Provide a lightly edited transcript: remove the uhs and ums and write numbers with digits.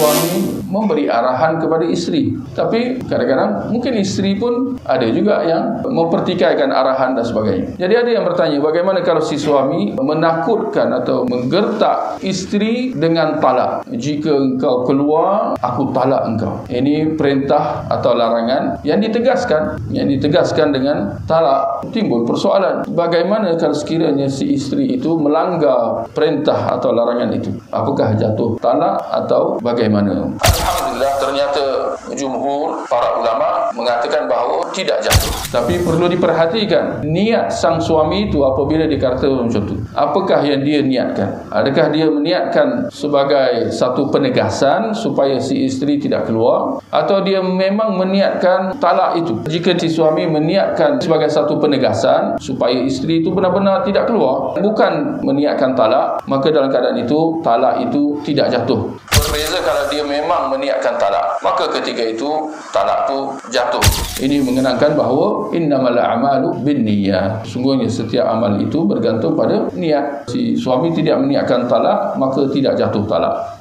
suami memberi arahan kepada isteri, tapi kadang-kadang mungkin isteri pun ada juga yang mempertikaikan arahan dan sebagainya. Jadi ada yang bertanya, bagaimana kalau si suami menakutkan atau menggertak isteri dengan talak? Jika engkau keluar, aku talak engkau. Ini perintah atau larangan yang ditegaskan dengan talak. Timbul persoalan, bagaimana kalau sekiranya si isteri itu melanggar perintah atau larangan itu? Apakah jatuh talak atau bagaimana? Alhamdulillah, ternyata jumhur para ulama mengatakan bahawa tidak jatuh. Tapi perlu diperhatikan niat sang suami itu apabila dikata macam itu. Apakah yang dia niatkan? Adakah dia meniatkan sebagai satu penegasan supaya si isteri tidak keluar, atau dia memang meniatkan talak itu? Jika si suami meniatkan sebagai satu penegasan supaya isteri itu benar-benar tidak keluar, bukan meniatkan talak, maka dalam keadaan itu talak itu tidak jatuh. Berbeza kalau dia memang meniatkan talak, maka ketika itu talak itu jatuh. Ini mengenangkan bahawa innamal a'malu binniyat. Sungguhnya setiap amal itu bergantung pada niat. Si suami tidak meniatkan talak, maka tidak jatuh talak.